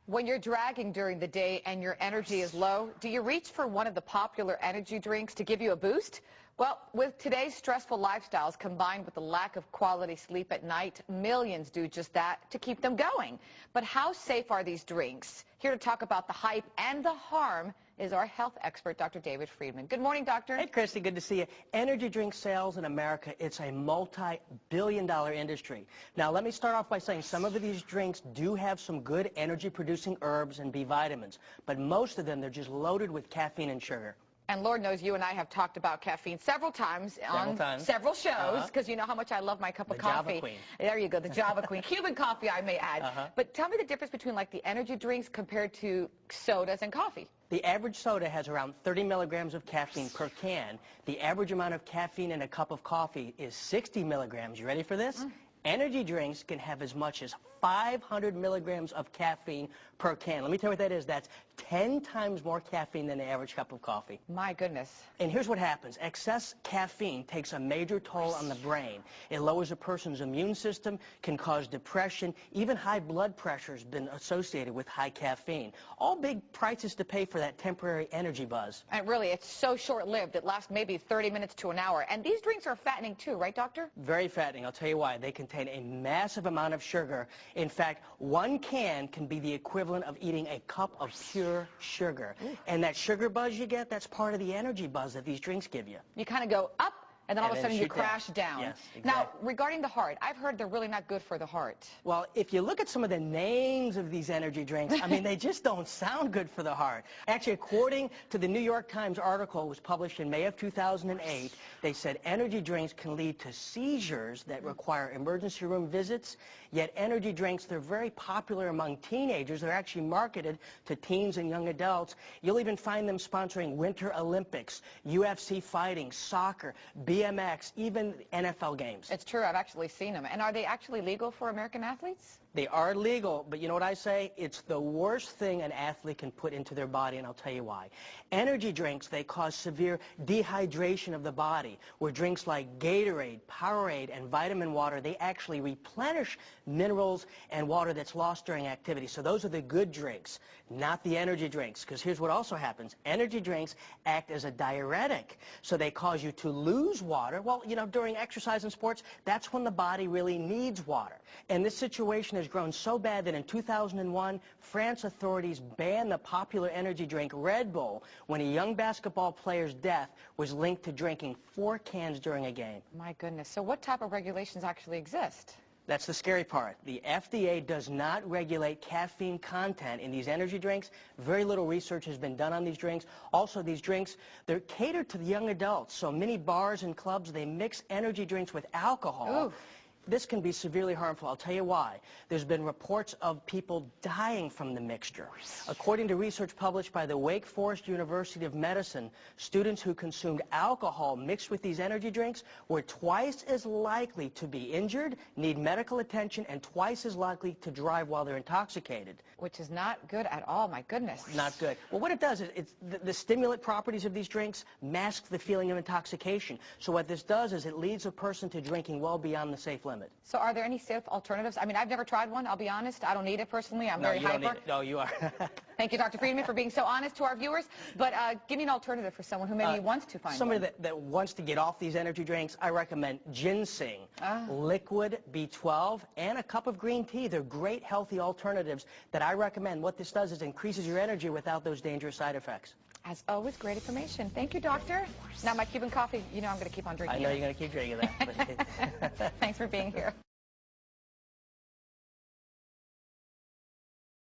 When you're dragging during the day and your energy is low, do you reach for one of the popular energy drinks to give you a boost? Well, with today's stressful lifestyles combined with the lack of quality sleep at night, millions do just that to keep them going. But how safe are these drinks? Here to talk about the hype and the harm is our health expert, Dr. David Friedman. Good morning, doctor. Hey, Christy, good to see you. Energy drink sales in America, it's a multi-billion-dollar industry. Now, let me start off by saying some of these drinks do have some good energy-producing herbs and B vitamins, but most of them, they're just loaded with caffeine and sugar. And Lord knows you and I have talked about caffeine several times on several shows, because you know how much I love my cup of coffee. Java Queen. There you go, the Java Queen. Cuban coffee, I may add. But tell me the difference between like the energy drinks compared to sodas and coffee. The average soda has around 30 milligrams of caffeine per can. The average amount of caffeine in a cup of coffee is 60 milligrams. You ready for this? Energy drinks can have as much as 500 milligrams of caffeine per can. Let me tell you what that is. That's 10 times more caffeine than the average cup of coffee. My goodness. And here's what happens. Excess caffeine takes a major toll on the brain. It lowers a person's immune system, can cause depression. Even high blood pressure has been associated with high caffeine. All big prices to pay for that temporary energy buzz. And really, it's so short-lived. It lasts maybe 30 minutes to an hour. And these drinks are fattening too, right, doctor? Very fattening. I'll tell you why. They contain a massive amount of sugar. In fact, one can be the equivalent of eating a cup of pure sugar. And that sugar buzz you get, that's part of the energy buzz that these drinks give you. You kind of go up, and then all of a sudden you crash down. Yes, exactly. Now, regarding the heart, I've heard they're really not good for the heart. Well, if you look at some of the names of these energy drinks, I mean, they just don't sound good for the heart. Actually, according to the New York Times article, was published in May of 2008, they said energy drinks can lead to seizures that require emergency room visits. Yet energy drinks, they're very popular among teenagers. They're actually marketed to teens and young adults. You'll even find them sponsoring Winter Olympics, UFC fighting, soccer, BMX, even NFL games. It's true. I've actually seen them. And are they actually legal for American athletes? They are legal, but you know what I say? It's the worst thing an athlete can put into their body, and I'll tell you why. Energy drinks, they cause severe dehydration of the body, where drinks like Gatorade, Powerade, and vitamin water, they actually replenish minerals and water that's lost during activity. So those are the good drinks, not the energy drinks, because here's what also happens. Energy drinks act as a diuretic, so they cause you to lose water. Well, you know, during exercise and sports, that's when the body really needs water. And this situation has grown so bad that in 2001, France authorities banned the popular energy drink Red Bull when a young basketball player's death was linked to drinking 4 cans during a game. My goodness. So what type of regulations actually exist? That's the scary part. The FDA does not regulate caffeine content in these energy drinks. Very little research has been done on these drinks. Also, these drinks, they're catered to the young adults. So many bars and clubs, they mix energy drinks with alcohol. Ooh. This can be severely harmful. I'll tell you why. There's been reports of people dying from the mixture. According to research published by the Wake Forest University of Medicine, students who consumed alcohol mixed with these energy drinks were twice as likely to be injured, need medical attention, and twice as likely to drive while they're intoxicated. Which is not good at all, my goodness. Not good. Well, what it does is the stimulant properties of these drinks mask the feeling of intoxication. So what this does is it leads a person to drinking well beyond the safe limit. So are there any safe alternatives? I mean, I've never tried one, I'll be honest. I don't need it personally. I'm very hyper. Don't need it. No, you are. Thank you, Dr. Friedman, for being so honest to our viewers. But give me an alternative for someone who maybe wants to find somebody one. that wants to get off these energy drinks, I recommend ginseng, liquid B12, and a cup of green tea. They're great, healthy alternatives that I recommend. What this does is increases your energy without those dangerous side effects. As always, great information. Thank you, doctor. Now, my Cuban coffee, you know I'm going to keep on drinking I know you're going to keep drinking that. Thanks for being here.